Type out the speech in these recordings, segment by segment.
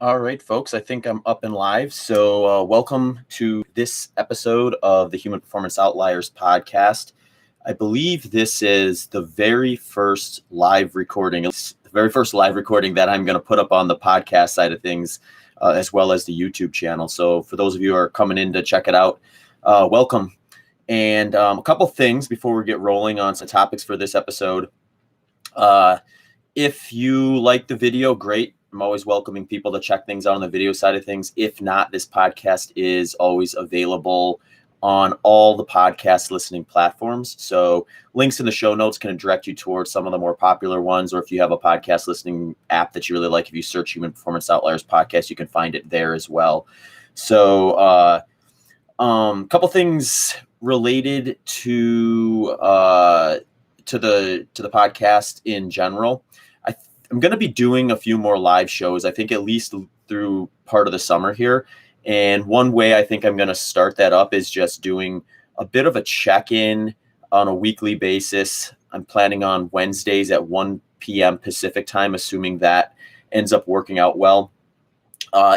All right, folks, I think I'm up and live. So, welcome to this episode of the Human Performance Outliers podcast. I believe this is the very first live recording, that I'm going to put up on the podcast side of things, as well as the YouTube channel. So, for those of you who are coming in to check it out, welcome. And a couple things before we get rolling on some topics for this episode. If you like the video, great. I'm always welcoming people to check things out on the video side of things. If not, this podcast is always available on all the podcast listening platforms. So links in the show notes can direct you towards some of the more popular ones, or if you have a podcast listening app that you really like, if you search Human Performance Outliers podcast, you can find it there as well. So couple things related to the podcast in general. I'm going to be doing a few more live shows, I think at least through part of the summer here. And one way I think I'm going to start that up is just doing a bit of a check-in on a weekly basis. I'm planning on Wednesdays at 1 p.m. Pacific time, assuming that ends up working out well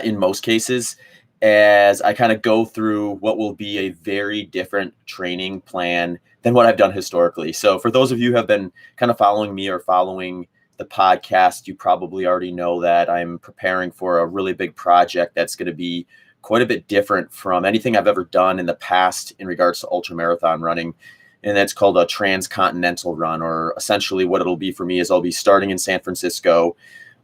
in most cases, as I kind of go through what will be a very different training plan than what I've done historically. So for those of you who have been kind of following me or following the podcast, you probably already know that I'm preparing for a really big project that's going to be quite a bit different from anything I've ever done in the past in regards to ultramarathon running. And that's called a Transcontinental Run, or essentially what it'll be for me is I'll be starting in San Francisco,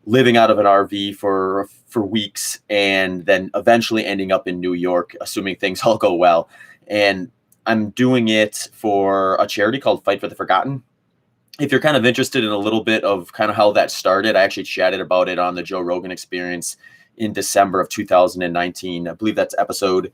living out of an RV for weeks, and then eventually ending up in New York, assuming things all go well. And I'm doing it for a charity called Fight for the Forgotten. If you're kind of interested in a little bit of kind of how that started, I actually chatted about it on the Joe Rogan Experience in December of 2019. I believe that's episode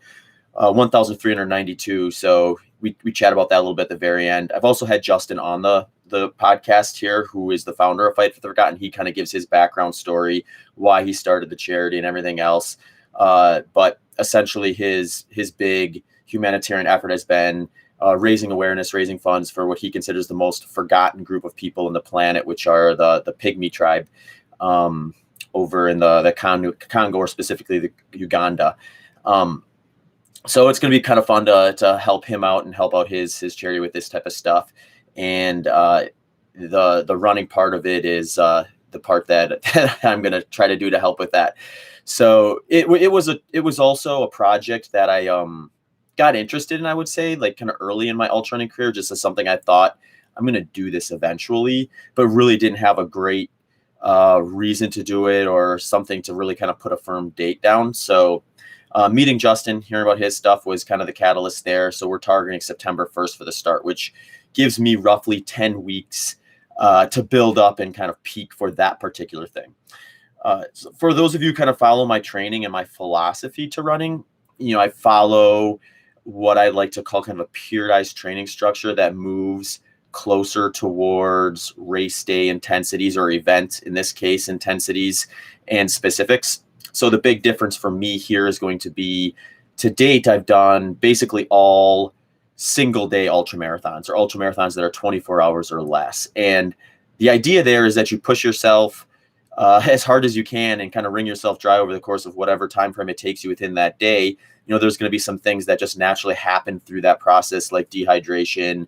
1392. So we chat about that a little bit at the very end. I've also had Justin on the podcast here, who is the founder of Fight for the Forgotten. He kind of gives his background story, why he started the charity and everything else. But essentially his big humanitarian effort has been raising awareness, raising funds for what he considers the most forgotten group of people on the planet, which are the Pygmy tribe over in the Congo, or specifically the Uganda. So it's going to be kind of fun to help him out and help out his charity with this type of stuff. And the running part of it is the part that I'm going to try to do to help with that. So it was also a project that I got interested in, I would say, like kind of early in my ultra running career, just as something I thought I'm going to do this eventually, but really didn't have a great reason to do it or something to really kind of put a firm date down. So meeting Justin, hearing about his stuff was kind of the catalyst there. So we're targeting September 1st for the start, which gives me roughly 10 weeks to build up and kind of peak for that particular thing. So for those of you who kind of follow my training and my philosophy to running, I follow what I like to call kind of a periodized training structure that moves closer towards race day intensities, or event, in this case, intensities and specifics. So the big difference for me here is going to be, to date, I've done basically all single day ultramarathons, or ultramarathons that are 24 hours or less. And the idea there is that you push yourself as hard as you can and kind of wring yourself dry over the course of whatever time frame it takes you within that day. There's going to be some things that just naturally happen through that process, like dehydration,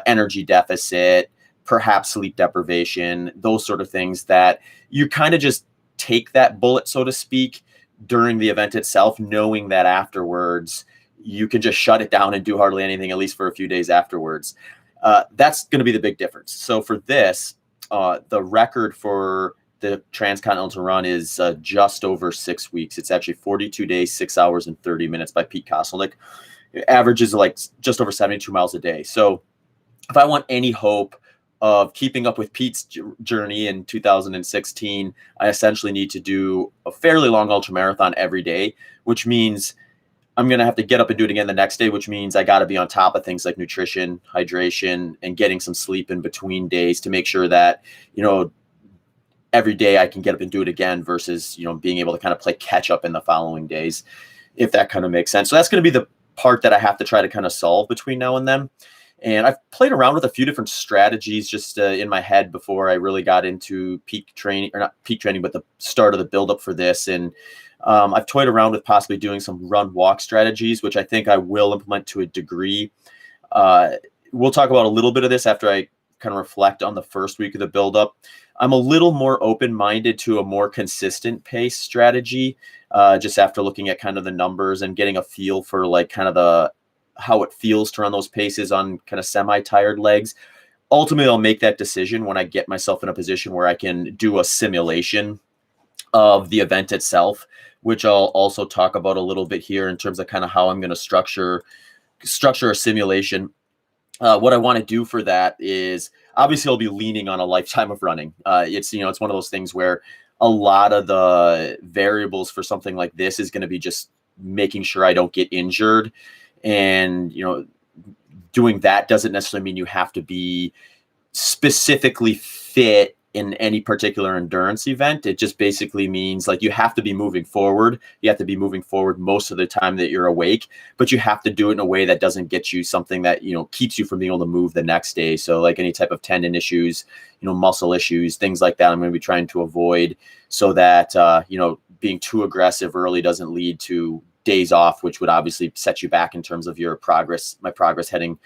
energy deficit, perhaps sleep deprivation, those sort of things that you kind of just take that bullet, so to speak, during the event itself, knowing that afterwards you can just shut it down and do hardly anything, at least for a few days afterwards. That's going to be the big difference. So for this, the record for the Transcontinental Run is just over 6 weeks. It's actually 42 days, 6 hours, and 30 minutes by Pete Koselnick. It averages like just over 72 miles a day. So if I want any hope of keeping up with Pete's journey in 2016, I essentially need to do a fairly long ultramarathon every day, which means I'm going to have to get up and do it again the next day, which means I got to be on top of things like nutrition, hydration, and getting some sleep in between days to make sure that, every day I can get up and do it again, versus, being able to kind of play catch up in the following days, if that kind of makes sense. So that's going to be the part that I have to try to kind of solve between now and then. And I've played around with a few different strategies just in my head before I really got into peak training, or not peak training, but the start of the buildup for this. And I've toyed around with possibly doing some run walk strategies, which I think I will implement to a degree. We'll talk about a little bit of this after I kind of reflect on the first week of the buildup. I'm a little more open-minded to a more consistent pace strategy, just after looking at kind of the numbers and getting a feel for like kind of how it feels to run those paces on kind of semi-tired legs. Ultimately, I'll make that decision when I get myself in a position where I can do a simulation of the event itself, which I'll also talk about a little bit here in terms of kind of how I'm going to structure a simulation. What I want to do for that is obviously I'll be leaning on a lifetime of running. It's one of those things where a lot of the variables for something like this is going to be just making sure I don't get injured. And, doing that doesn't necessarily mean you have to be specifically fit in any particular endurance event. It just basically means like you have to be moving forward. You have to be moving forward most of the time that you're awake, but you have to do it in a way that doesn't get you something that, keeps you from being able to move the next day. So like any type of tendon issues, muscle issues, things like that, I'm going to be trying to avoid so that, being too aggressive early doesn't lead to days off, which would obviously set you back in terms of your progress, my progress heading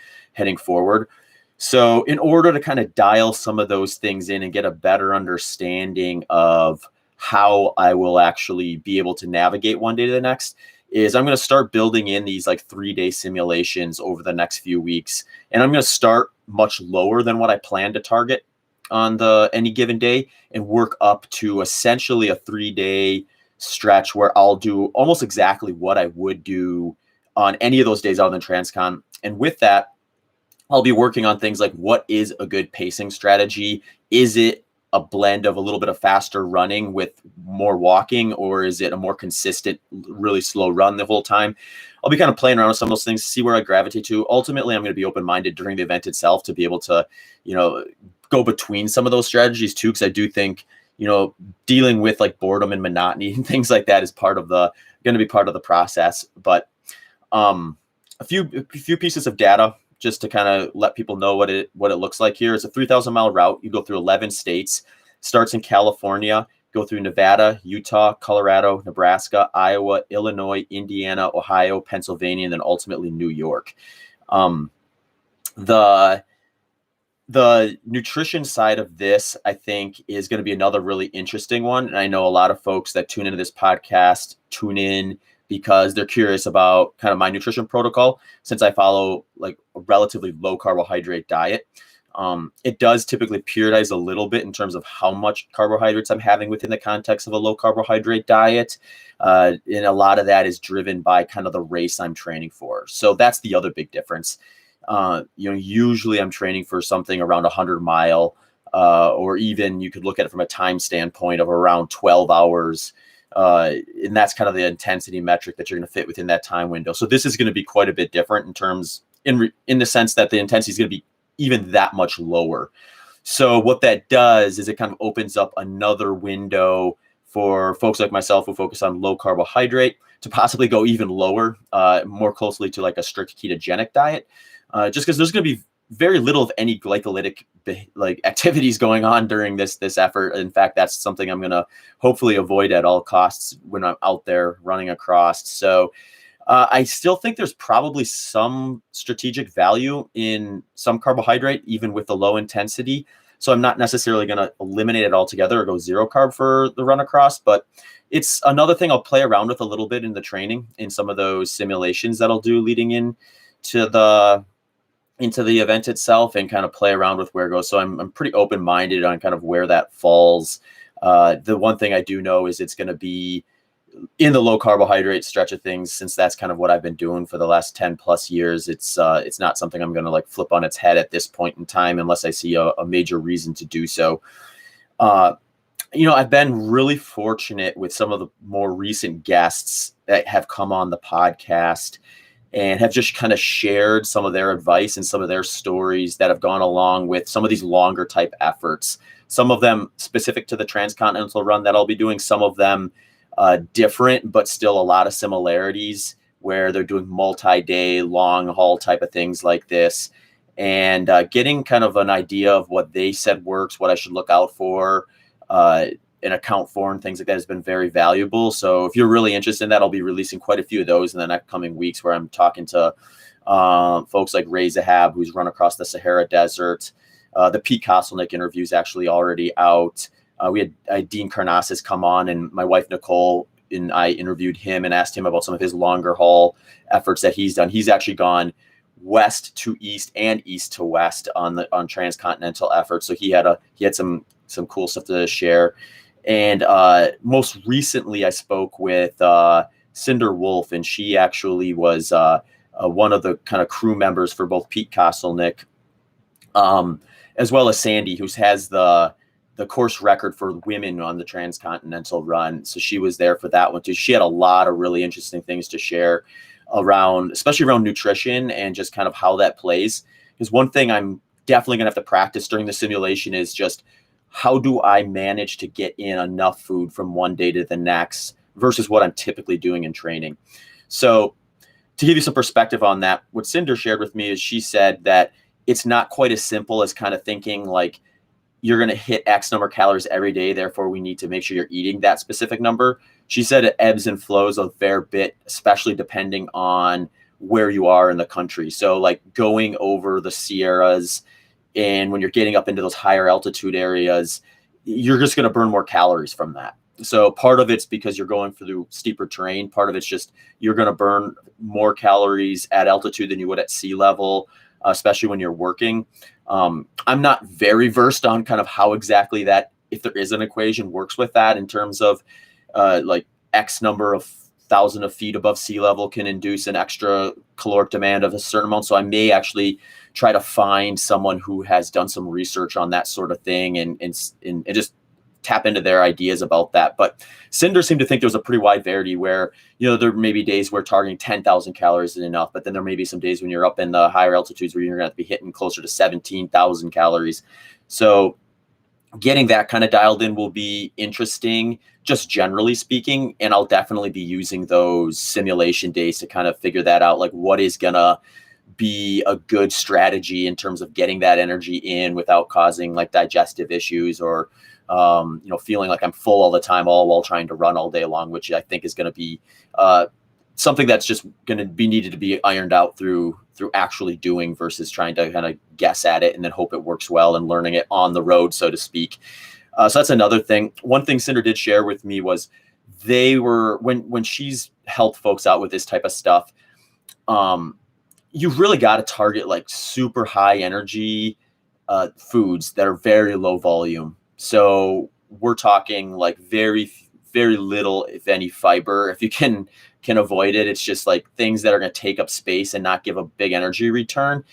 forward. So in order to kind of dial some of those things in and get a better understanding of how I will actually be able to navigate one day to the next, is I'm going to start building in these like 3-day simulations over the next few weeks. And I'm going to start much lower than what I plan to target on any given day and work up to essentially a 3-day stretch where I'll do almost exactly what I would do on any of those days other than Transcon. And with that, I'll be working on things like what is a good pacing strategy? Is it a blend of a little bit of faster running with more walking, or is it a more consistent, really slow run the whole time? I'll be kind of playing around with some of those things, see where I gravitate to. Ultimately, I'm going to be open-minded during the event itself to be able to, go between some of those strategies too, because I do think, dealing with like boredom and monotony and things like that is going to be part of the process. But a few pieces of data just to kind of let people know what it looks like here. It's a 3,000-mile route. You go through 11 states. Starts in California, go through Nevada, Utah, Colorado, Nebraska, Iowa, Illinois, Indiana, Ohio, Pennsylvania, and then ultimately New York. The nutrition side of this, I think, is going to be another really interesting one. And I know a lot of folks that tune into this podcast tune in because they're curious about kind of my nutrition protocol, since I follow like a relatively low carbohydrate diet. It does typically periodize a little bit in terms of how much carbohydrates I'm having within the context of a low carbohydrate diet. And a lot of that is driven by kind of the race I'm training for. So that's the other big difference. Usually I'm training for something around 100-mile, or even you could look at it from a time standpoint of around 12 hours. And that's kind of the intensity metric that you're going to fit within that time window. So this is going to be quite a bit different in the sense that the intensity is going to be even that much lower. So what that does is it kind of opens up another window for folks like myself who focus on low carbohydrate to possibly go even lower, more closely to like a strict ketogenic diet. Just because there's going to be very little of any glycolytic like activities going on during this effort. In fact, that's something I'm going to hopefully avoid at all costs when I'm out there running across. So I still think there's probably some strategic value in some carbohydrate, even with the low intensity. So I'm not necessarily going to eliminate it altogether or go zero carb for the run across, but it's another thing I'll play around with a little bit in the training, in some of those simulations that I'll do leading into the event itself, and kind of play around with where it goes. So I'm pretty open-minded on kind of where that falls. The one thing I do know is it's going to be in the low carbohydrate stretch of things, since that's kind of what I've been doing for the last 10 plus years. It's not something I'm going to like flip on its head at this point in time, unless I see a major reason to do so. I've been really fortunate with some of the more recent guests that have come on the podcast and have just kind of shared some of their advice and some of their stories that have gone along with some of these longer type efforts. Some of them specific to the Transcontinental Run that I'll be doing, some of them different, but still a lot of similarities, where they're doing multi-day long haul type of things like this. and getting kind of an idea of what they said works, what I should look out for, and account for, and things like that has been very valuable. So if you're really interested in that, I'll be releasing quite a few of those in the next coming weeks, where I'm talking to folks like Ray Zahab, who's run across the Sahara Desert. The Pete Kostelnick interview is actually already out. We had Dean Karnassus come on, and my wife Nicole and I interviewed him and asked him about some of his longer haul efforts that he's done. He's actually gone west to east and east to west on transcontinental efforts. So he had some cool stuff to share. And most recently, I spoke with Cinder Wolf, and she actually was one of the kind of crew members for both Pete Kostelnick, as well as Sandy, who has the course record for women on the Transcontinental Run. So she was there for that one too. She had a lot of really interesting things to share especially around nutrition and just kind of how that plays. Because one thing I'm definitely going to have to practice during the simulation is just, how do I manage to get in enough food from one day to the next versus what I'm typically doing in training. So to give you some perspective on that, what Cinder shared with me is, she said that it's not quite as simple as kind of thinking like you're going to hit X number of calories every day, therefore we need to make sure you're eating that specific number. She said it ebbs and flows a fair bit, especially depending on where you are in the country. So like going over the Sierras, and when you're getting up into those higher altitude areas, you're just going to burn more calories from that. So part of it's because you're going through steeper terrain. Part of it's just you're going to burn more calories at altitude than you would at sea level, especially when you're working. I'm not very versed on kind of how exactly that, if there is an equation, works with that in terms of like X number of thousand of feet above sea level can induce an extra caloric demand of a certain amount. So I may actually try to find someone who has done some research on that sort of thing and just tap into their ideas about that. But Cinder seemed to think there was a pretty wide variety where, there may be days where targeting 10,000 calories is enough, but then there may be some days when you're up in the higher altitudes where you're going to have to be hitting closer to 17,000 calories. So getting that kind of dialed in will be interesting, just generally speaking. And I'll definitely be using those simulation days to kind of figure that out, like what is going to be a good strategy in terms of getting that energy in without causing like digestive issues or, feeling like I'm full all the time, all while trying to run all day long, which I think is going to be something that's just going to be needed to be ironed out through actually doing versus trying to kind of guess at it and then hope it works well and learning it on the road, so to speak. So that's another thing. One thing Cinder did share with me was they were, when she's helped folks out with this type of stuff, you've really got to target like super high energy foods that are very low volume. So we're talking like very, very little, if any, fiber. If you can avoid it, it's just like things that are going to take up space and not give a big energy return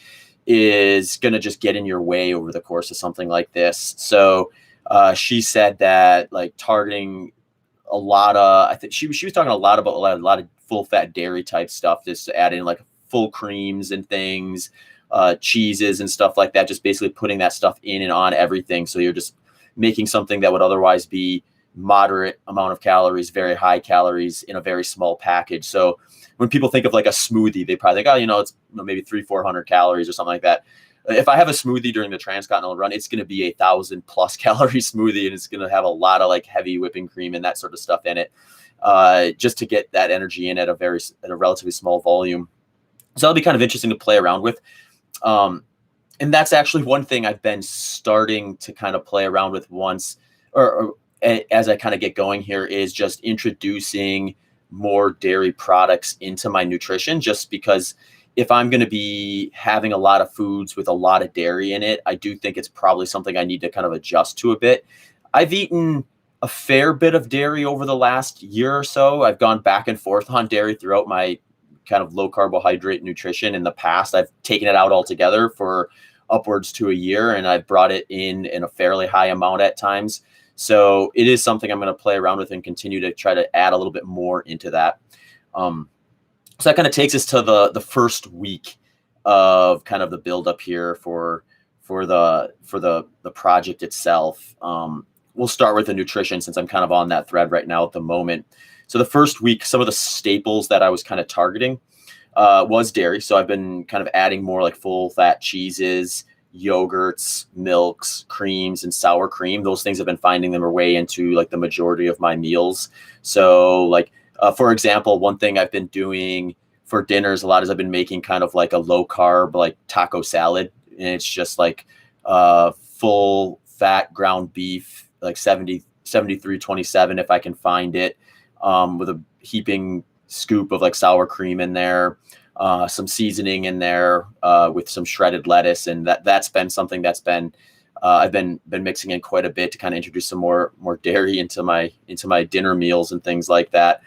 is going to just get in your way over the course of something like this. So she said that like targeting a lot of, I think she was talking a lot about a lot of full fat dairy type stuff, just adding like full creams and things, cheeses and stuff like that, just basically putting that stuff in and on everything. So you're just making something that would otherwise be moderate amount of calories, very high calories in a very small package. So when people think of like a smoothie, they probably think, it's maybe 300-400 calories or something like that. If I have a smoothie during the Transcontinental Run, it's going to be 1,000+ calorie smoothie, and it's going to have a lot of like heavy whipping cream and that sort of stuff in it, just to get that energy in at a relatively small volume. So that'll be kind of interesting to play around with. And that's actually one thing I've been starting to kind of play around with once, or as I kind of get going here, is just introducing more dairy products into my nutrition, just because if I'm going to be having a lot of foods with a lot of dairy in it, I do think it's probably something I need to kind of adjust to a bit. I've eaten a fair bit of dairy over the last year or so. I've gone back and forth on dairy throughout my kind of low carbohydrate nutrition. In the past, I've taken it out altogether for upwards to a year, and I've brought it in a fairly high amount at times. So it is something I'm going to play around with and continue to try to add a little bit more into that. So that kind of takes us to the first week of kind of the buildup here for the project itself. We'll start with the nutrition, since I'm kind of on that thread right now at the moment. So the first week, some of the staples that I was kind of targeting, was dairy. So I've been kind of adding more like full fat cheeses, yogurts, milks, creams, and sour cream. Those things have been finding their way into like the majority of my meals. So like, for example, one thing I've been doing for dinners a lot is I've been making kind of like a low carb, like taco salad. And it's just like full fat ground beef, like 73.27 if I can find it, with a heaping scoop of like sour cream in there, some seasoning in there, with some shredded lettuce. And that's been something that's been, I've been mixing in quite a bit to kind of introduce some more dairy into my dinner meals and things like that.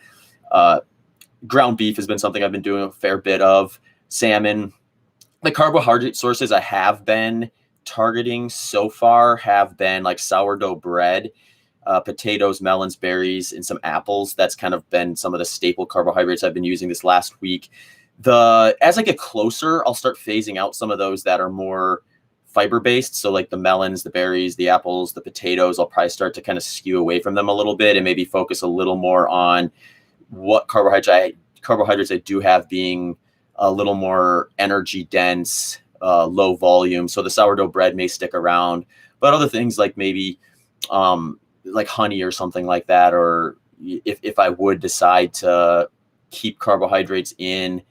Ground beef has been something I've been doing a fair bit of. Salmon. The carbohydrate sources I have been targeting so far have been like sourdough bread, potatoes, melons, berries, and some apples. That's kind of been some of the staple carbohydrates I've been using this last week. As I get closer, I'll start phasing out some of those that are more fiber-based. So like the melons, the berries, the apples, the potatoes, I'll probably start to kind of skew away from them a little bit and maybe focus a little more on what carbohydrates I do have being a little more energy dense, low volume. So the sourdough bread may stick around, but other things like maybe like honey or something like that, or if I would decide to keep carbohydrates in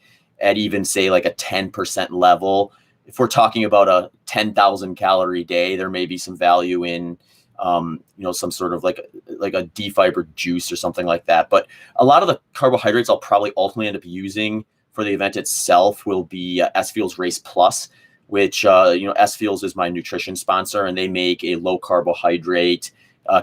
at even say like a 10% level, if we're talking about a 10,000 calorie day, there may be some value in some sort of like a defibered juice or something like that. But a lot of the carbohydrates I'll probably ultimately end up using for the event itself will be S Fuels Race Plus, which S Fuels is my nutrition sponsor, and they make a low carbohydrate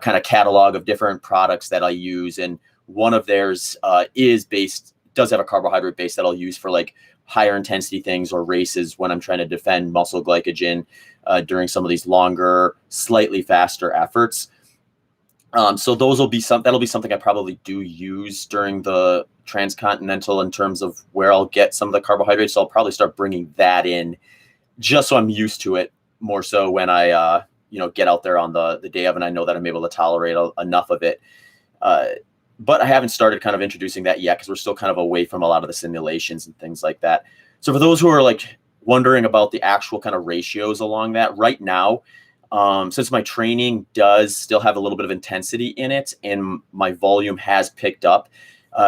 kind of catalog of different products that I use. And one of theirs does have a carbohydrate base that I'll use for like higher intensity things or races when I'm trying to defend muscle glycogen during some of these longer, slightly faster efforts. So that'll be something I probably do use during the Transcontinental in terms of where I'll get some of the carbohydrates. So I'll probably start bringing that in just so I'm used to it more so when I, get out there on the day of, and I know that I'm able to tolerate enough of it. But I haven't started kind of introducing that yet because we're still kind of away from a lot of the simulations and things like that. So for those who are like wondering about the actual kind of ratios along that right now, since my training does still have a little bit of intensity in it and my volume has picked up,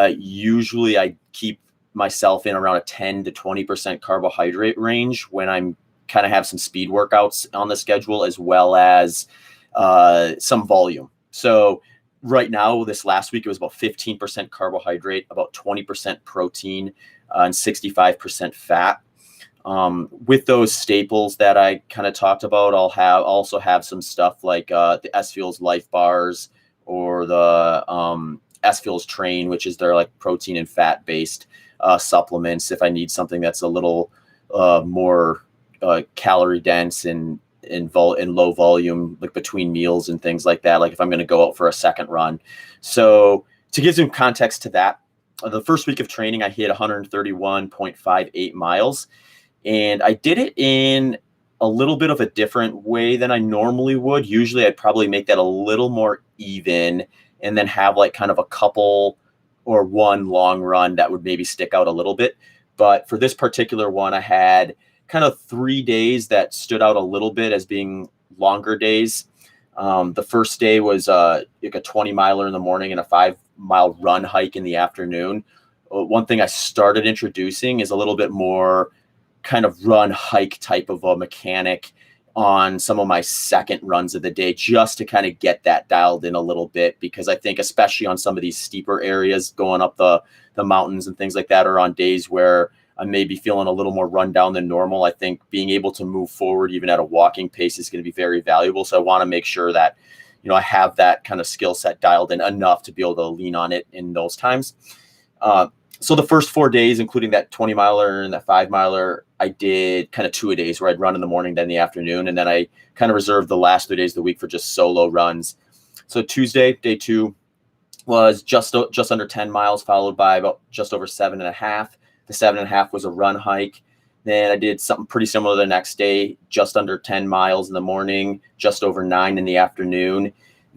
usually I keep myself in around a 10 to 20% carbohydrate range when I'm kind of have some speed workouts on the schedule as well as some volume. So right now, this last week, it was about 15% carbohydrate, about 20% protein, and 65% fat. With those staples that I kind of talked about, I'll also have some stuff like the S Fuels Life Bars or the S Fuels Train, which is their like protein and fat based supplements. If I need something that's a little more calorie dense and in low volume, like between meals and things like that, like if I'm going to go out for a second run. So to give some context to that, the first week of training, I hit 131.58 miles. And I did it in a little bit of a different way than I normally would. Usually I'd probably make that a little more even and then have like kind of a couple or one long run that would maybe stick out a little bit. But for this particular one, I had kind of 3 days that stood out a little bit as being longer days. The first day was like a 20 miler in the morning and a 5-mile run hike in the afternoon. One thing I started introducing is a little bit more kind of run hike type of a mechanic on some of my second runs of the day, just to kind of get that dialed in a little bit, because I think especially on some of these steeper areas going up the mountains and things like that, or on days where I may be feeling a little more run down than normal, I think being able to move forward even at a walking pace is going to be very valuable. So I want to make sure that, I have that kind of skill set dialed in enough to be able to lean on it in those times. So the first 4 days, including that 20 miler and that 5 miler, I did kind of 2 a days where I'd run in the morning, then in the afternoon. And then I kind of reserved the last 3 days of the week for just solo runs. So Tuesday, day 2 was just under 10 miles, followed by about just over 7.5. The 7.5 was a run hike. Then I did something pretty similar the next day, just under 10 miles in the morning, just over 9 in the afternoon.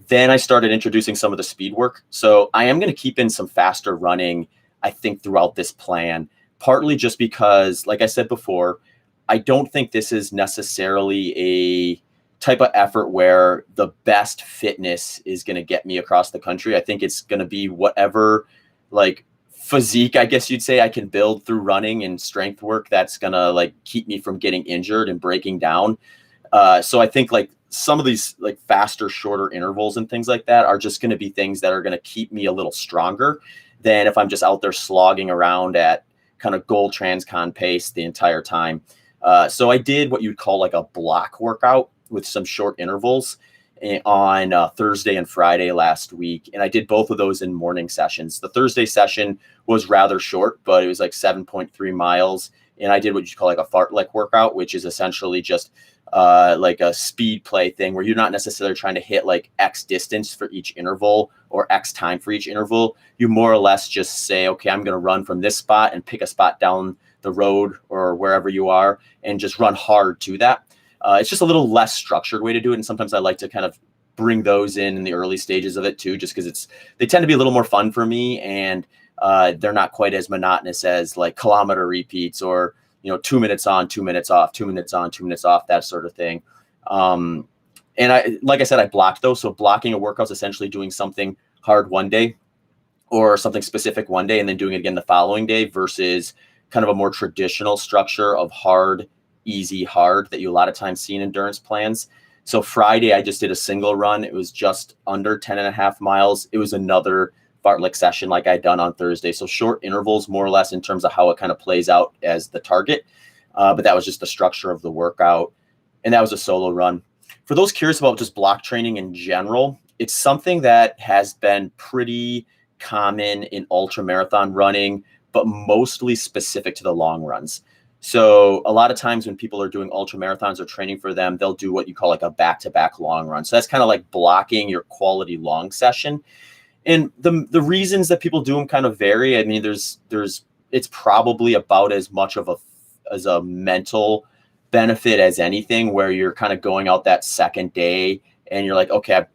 Then I started introducing some of the speed work. So I am going to keep in some faster running, I think, throughout this plan. partly just because, like I said before, I don't think this is necessarily a type of effort where the best fitness is going to get me across the country. I think it's going to be whatever like physique, I guess you'd say, I can build through running and strength work that's going to like keep me from getting injured and breaking down. So I think like some of these like faster, shorter intervals and things like that are just going to be things that are going to keep me a little stronger than if I'm just out there slogging around at kind of goal transcon pace the entire time. So I did what you'd call like a block workout with some short intervals on Thursday and Friday last week. And I did both of those in morning sessions. The Thursday session was rather short, but it was like 7.3 miles. And I did what you call like a fartlek workout, which is essentially just like a speed play thing where you're not necessarily trying to hit like X distance for each interval or X time for each interval. You more or less just say, okay, I'm going to run from this spot and pick a spot down the road or wherever you are and just run hard to that. It's just a little less structured way to do it. And sometimes I like to kind of bring those in the early stages of it too, just because they tend to be a little more fun for me. And they're not quite as monotonous as like kilometer repeats or, 2 minutes on, 2 minutes off, 2 minutes on, 2 minutes off, that sort of thing. And like I said, I blocked those. So blocking a workout is essentially doing something hard one day or something specific one day and then doing it again the following day versus kind of a more traditional structure of hard, easy, hard that you a lot of times see in endurance plans. So Friday, I just did a single run. It was just under 10.5 miles. It was another fartlek session like I'd done on Thursday. So short intervals, more or less in terms of how it kind of plays out as the target. But that was just the structure of the workout. And that was a solo run. For those curious about just block training in general, it's something that has been pretty common in ultra marathon running, but mostly specific to the long runs. So a lot of times when people are doing ultra marathons or training for them, they'll do what you call like a back-to-back long run. So that's kind of like blocking your quality long session. And the reasons that people do them kind of vary. I mean, it's probably about as much of a mental benefit as anything, where you're kind of going out that second day and you're like, okay, I've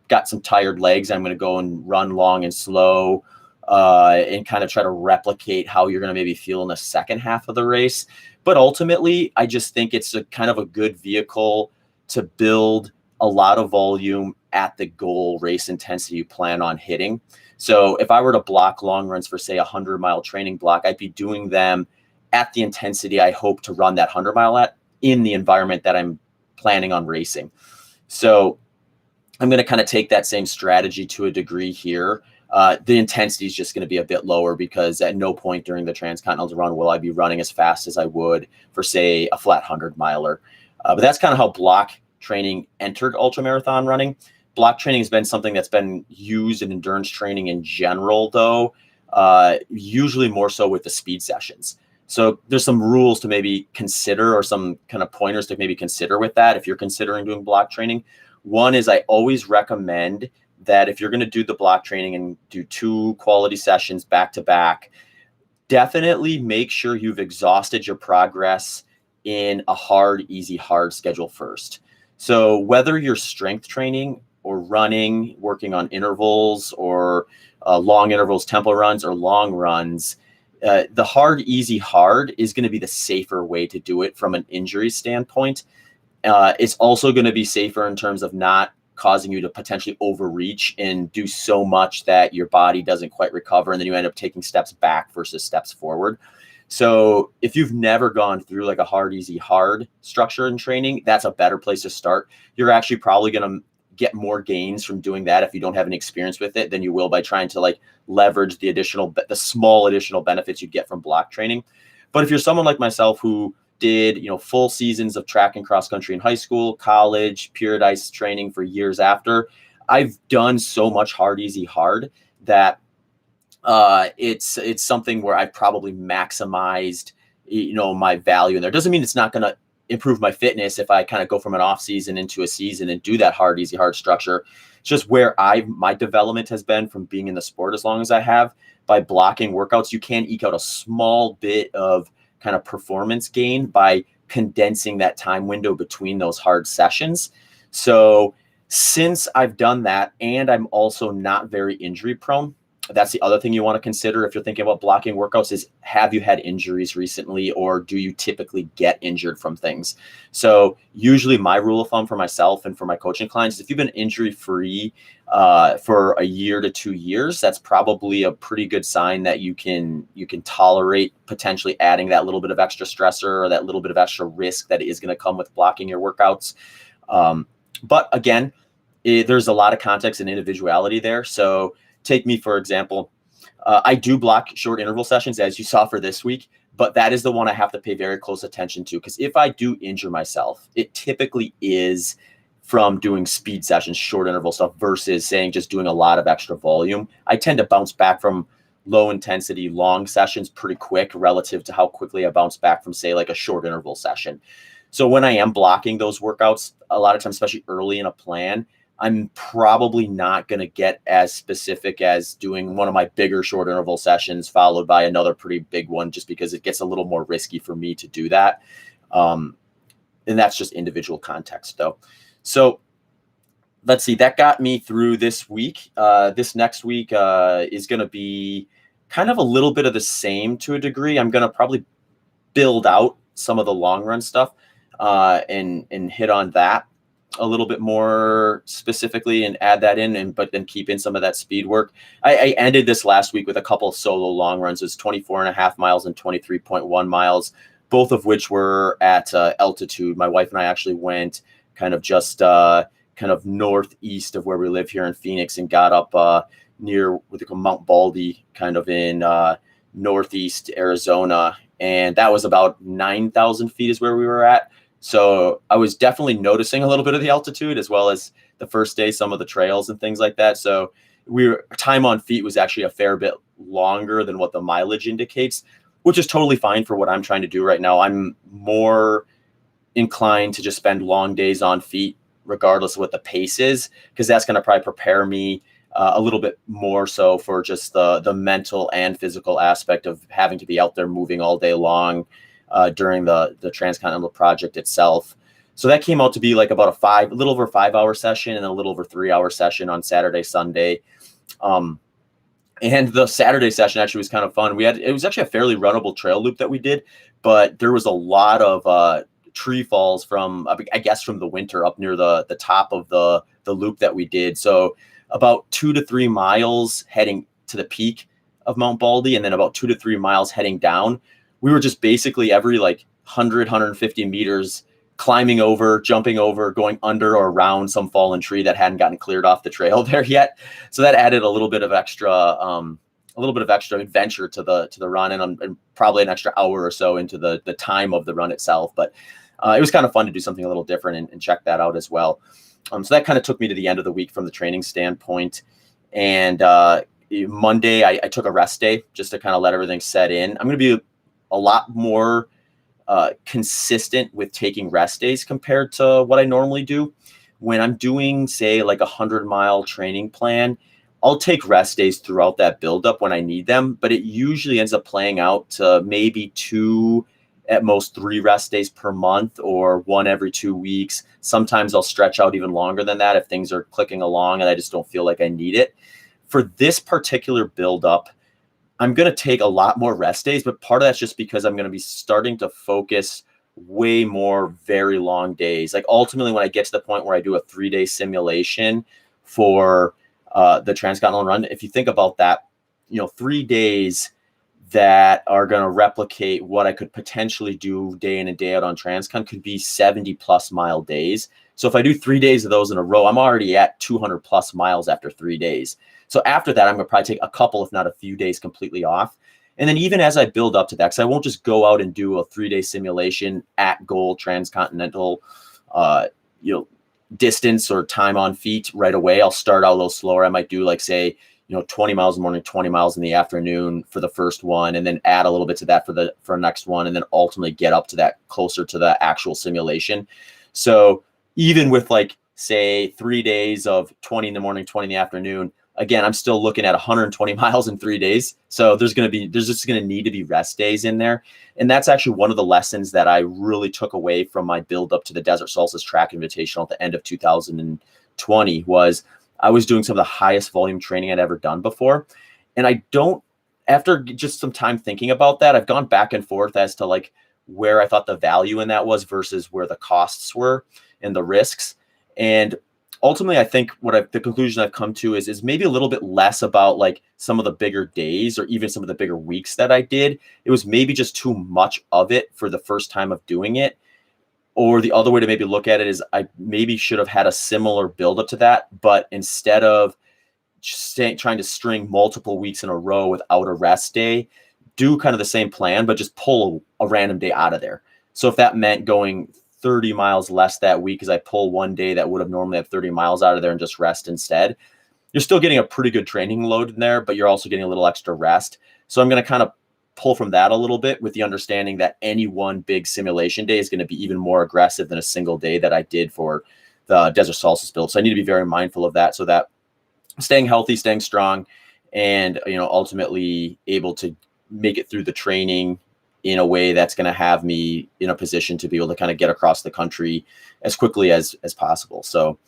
got some tired legs. I'm going to go and run long and slow. And kind of try to replicate how you're going to maybe feel in the second half of the race. But ultimately, I just think it's a kind of a good vehicle to build a lot of volume at the goal race intensity you plan on hitting. So if I were to block long runs for, say, 100-mile training block, I'd be doing them at the intensity I hope to run that 100-mile at in the environment that I'm planning on racing. So I'm going to kind of take that same strategy to a degree here. The intensity is just going to be a bit lower because at no point during the Transcontinental Run will I be running as fast as I would for, say, a flat 100-miler. But that's kind of how block training entered ultramarathon running. Block training has been something that's been used in endurance training in general, though, usually more so with the speed sessions. So there's some rules to maybe consider or some kind of pointers to maybe consider with that if you're considering doing block training. One is I always recommend that if you're going to do the block training and do 2 quality sessions back to back, definitely make sure you've exhausted your progress in a hard, easy, hard schedule first. So whether you're strength training or running, working on intervals or long intervals, tempo runs or long runs, the hard, easy, hard is going to be the safer way to do it from an injury standpoint. It's also going to be safer in terms of not causing you to potentially overreach and do so much that your body doesn't quite recover. And then you end up taking steps back versus steps forward. So if you've never gone through like a hard, easy, hard structure in training, that's a better place to start. You're actually probably going to get more gains from doing that if you don't have any experience with it than you will by trying to like leverage the small additional benefits you get from block training. But if you're someone like myself who did, full seasons of track and cross country in high school, college, periodized training for years after, I've done so much hard, easy, hard that it's something where I've probably maximized, my value in there. Doesn't mean it's not going to improve my fitness if I kind of go from an off season into a season and do that hard, easy, hard structure. It's just where my development has been from being in the sport as long as I have. By blocking workouts, you can eke out a small bit of kind of performance gain by condensing that time window between those hard sessions. So since I've done that and I'm also not very injury prone, That's the other thing you want to consider if you're thinking about blocking workouts is, have you had injuries recently, or do you typically get injured from things? So usually my rule of thumb for myself and for my coaching clients is, if you've been injury free for a year to 2 years, that's probably a pretty good sign that you can tolerate potentially adding that little bit of extra stressor or that little bit of extra risk that is going to come with blocking your workouts. But again, there's a lot of context and individuality there. So take me, for example, I do block short interval sessions, as you saw for this week, but that is the one I have to pay very close attention to, because if I do injure myself, it typically is from doing speed sessions, short interval stuff, versus saying just doing a lot of extra volume. I tend to bounce back from low intensity, long sessions pretty quick relative to how quickly I bounce back from, say, like a short interval session. So when I am blocking those workouts, a lot of times, especially early in a plan, I'm probably not going to get as specific as doing one of my bigger short interval sessions followed by another pretty big one, just because it gets a little more risky for me to do that. And that's just individual context, though. So let's see, that got me through this week. This next week is going to be kind of a little bit of the same to a degree. I'm going to probably build out some of the long run stuff and hit on that a little bit more specifically and add that in, but then keep in some of that speed work. I ended this last week with a couple of solo long runs. It's 24.5 miles and 23.1 miles, both of which were at altitude. My wife and I actually went kind of just kind of northeast of where we live here in Phoenix, and got up near what they call Mount Baldy, kind of in northeast Arizona. And that was about 9,000 feet is where we were at. So I was definitely noticing a little bit of the altitude, as well as the first day, some of the trails and things like that. So time on feet was actually a fair bit longer than what the mileage indicates, which is totally fine for what I'm trying to do right now. I'm more inclined to just spend long days on feet, regardless of what the pace is, because that's going to probably prepare me a little bit more so for just the mental and physical aspect of having to be out there moving all day long during the Transcontinental project itself. So that came out to be like about a little over 5 hour session and a little over 3 hour session on Saturday, Sunday. And the Saturday session actually was kind of fun. It was actually a fairly runnable trail loop that we did, but there was a lot of tree falls from, I guess, from the winter up near the top of the loop that we did. So about 2 to 3 miles heading to the peak of Mount Baldy, and then about 2 to 3 miles heading down. We were just basically every like 100, 150 meters climbing over, jumping over, going under or around some fallen tree that hadn't gotten cleared off the trail there yet. So that added a little bit of extra adventure to the run, and probably an extra hour or so into the time of the run itself. But it was kind of fun to do something a little different and check that out as well. So that kind of took me to the end of the week from the training standpoint. And Monday, I took a rest day just to kind of let everything set in. I'm going to be a lot more consistent with taking rest days compared to what I normally do. When I'm doing, say, like 100-mile training plan, I'll take rest days throughout that buildup when I need them, but it usually ends up playing out to maybe 2, at most 3 rest days per month, or 1 every 2 weeks. Sometimes I'll stretch out even longer than that if things are clicking along and I just don't feel like I need it. For this particular buildup, I'm going to take a lot more rest days, but part of that's just because I'm going to be starting to focus way more very long days. Like ultimately, when I get to the point where I do a 3-day simulation for the Transcontinental Run, if you think about that, 3 days that are going to replicate what I could potentially do day in and day out on Transcon could be 70+ mile days. So if I do 3 days of those in a row, I'm already at 200+ miles after 3 days. So after that, I'm going to probably take a couple, if not a few days completely off. And then even as I build up to that, because I won't just go out and do a 3-day simulation at goal Transcontinental, distance or time on feet right away. I'll start out a little slower. I might do like, say, 20 miles in the morning, 20 miles in the afternoon for the first one, and then add a little bit to that for the next one, and then ultimately get up to that closer to the actual simulation. So even with like, say, 3 days of 20 in the morning, 20 in the afternoon, again, I'm still looking at 120 miles in 3 days. So there's just going to need to be rest days in there. And that's actually one of the lessons that I really took away from my build up to the Desert Solstice Track Invitational at the end of 2020 was I was doing some of the highest volume training I'd ever done before. And I don't, after just some time thinking about that, I've gone back and forth as to like where I thought the value in that was versus where the costs were and the risks. And ultimately, I think the conclusion I've come to is maybe a little bit less about like some of the bigger days or even some of the bigger weeks that I did. It was maybe just too much of it for the first time of doing it. Or the other way to maybe look at it is I maybe should have had a similar buildup to that, but instead of trying to string multiple weeks in a row without a rest day, do kind of the same plan, but just pull a random day out of there. So if that meant going 30 miles less that week, because I pull one day that would have normally had 30 miles out of there and just rest instead, you're still getting a pretty good training load in there, but you're also getting a little extra rest. So I'm going to kind of pull from that a little bit with the understanding that any one big simulation day is going to be even more aggressive than a single day that I did for the Desert Solstice build. So I need to be very mindful of that so that staying healthy, staying strong, and, ultimately able to make it through the training in a way that's going to have me in a position to be able to kind of get across the country as quickly as possible. So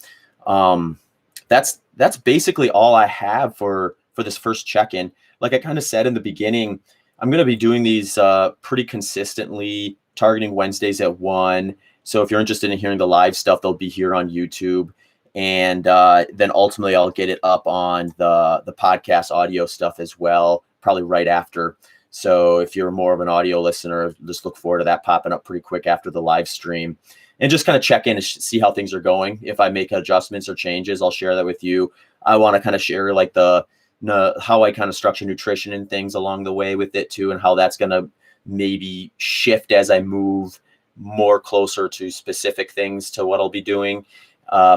that's basically all I have for this first check-in. Like I kind of said in the beginning, I'm going to be doing these pretty consistently, targeting Wednesdays at 1. So if you're interested in hearing the live stuff, they'll be here on YouTube. And then ultimately I'll get it up on the podcast audio stuff as well, probably right after. So if you're more of an audio listener, just look forward to that popping up pretty quick after the live stream, and just kind of check in and see how things are going. If I make adjustments or changes, I'll share that with you. I want to kind of share like how I kind of structure nutrition and things along the way with it too, and how that's going to maybe shift as I move more closer to specific things to what I'll be doing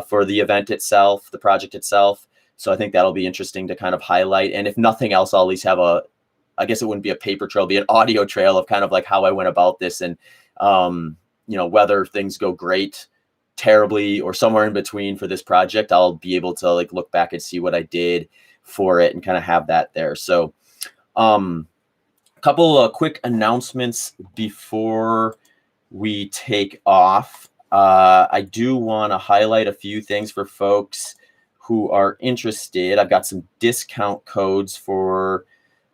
for the event itself, the project itself. So I think that'll be interesting to kind of highlight. And if nothing else, I'll at least have I guess it wouldn't be a paper trail, be an audio trail of kind of like how I went about this, and, whether things go great, terribly, or somewhere in between for this project, I'll be able to like look back and see what I did for it and kind of have that there. So a couple of quick announcements before we take off. I do want to highlight a few things for folks who are interested. I've got some discount codes for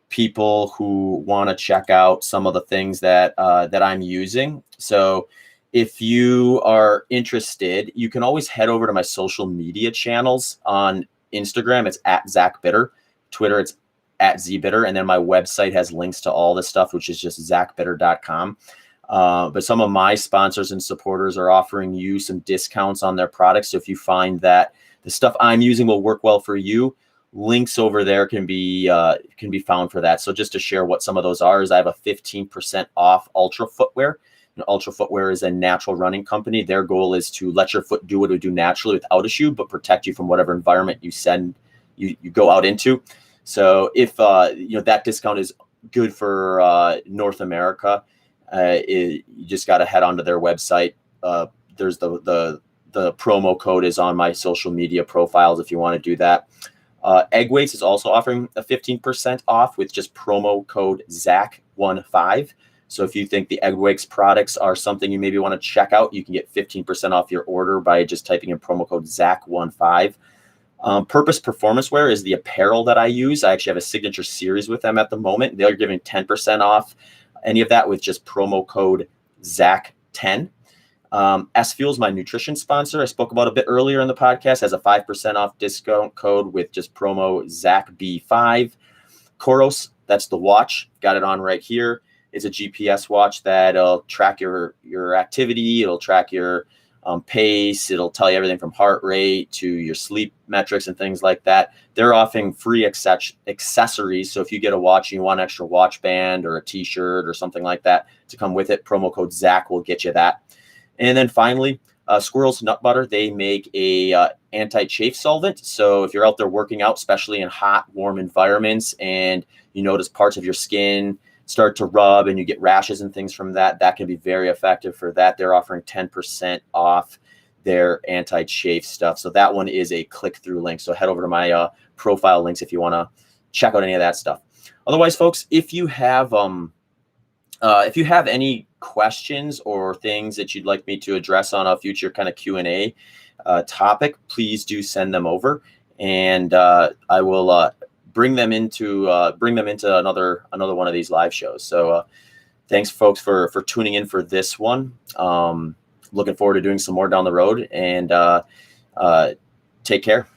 people who want to check out some of the things that I'm using. So if you are interested, you can always head over to my social media channels. On Instagram, it's at Zach Bitter. Twitter, it's at ZBitter. And then my website has links to all this stuff, which is just zachbitter.com. But some of my sponsors and supporters are offering you some discounts on their products. So if you find that the stuff I'm using will work well for you, links over there can be found for that. So just to share what some of those are is I have a 15% off Ultra Footwear. Ultra Footwear is a natural running company. Their goal is to let your foot do what it would do naturally without a shoe, but protect you from whatever environment you go out into. So if that discount is good for North America, you just got to head onto their website. There's the promo code is on my social media profiles if you want to do that. Egg Weights is also offering a 15% off with just promo code ZACH15. So if you think the Egg Weights products are something you maybe want to check out, you can get 15% off your order by just typing in promo code ZACH15. Purpose Performance Wear is the apparel that I use. I actually have a signature series with them at the moment. They're giving 10% off any of that with just promo code ZACH10. S Fuel's my nutrition sponsor. I spoke about a bit earlier in the podcast, has a 5% off discount code with just promo ZACHB5. Koros, that's the watch. Got it on right here. It's a GPS watch that'll track your activity. It'll track your pace. It'll tell you everything from heart rate to your sleep metrics and things like that. They're offering free accessories. So if you get a watch and you want an extra watch band or a t-shirt or something like that to come with it, promo code ZACH will get you that. And then finally, Squirrel's Nut Butter, they make a anti-chafe solvent. So if you're out there working out, especially in hot, warm environments, and you notice parts of your skin start to rub and you get rashes and things from that, that can be very effective for that. They're offering 10% off their anti-chafe stuff. So that one is a click-through link. So head over to my profile links if you want to check out any of that stuff. Otherwise, folks, if you have any questions or things that you'd like me to address on a future kind of Q&A topic, please do send them over, and I will bring them into another one of these live shows. So thanks, folks, for tuning in for this one. Looking forward to doing some more down the road, and take care.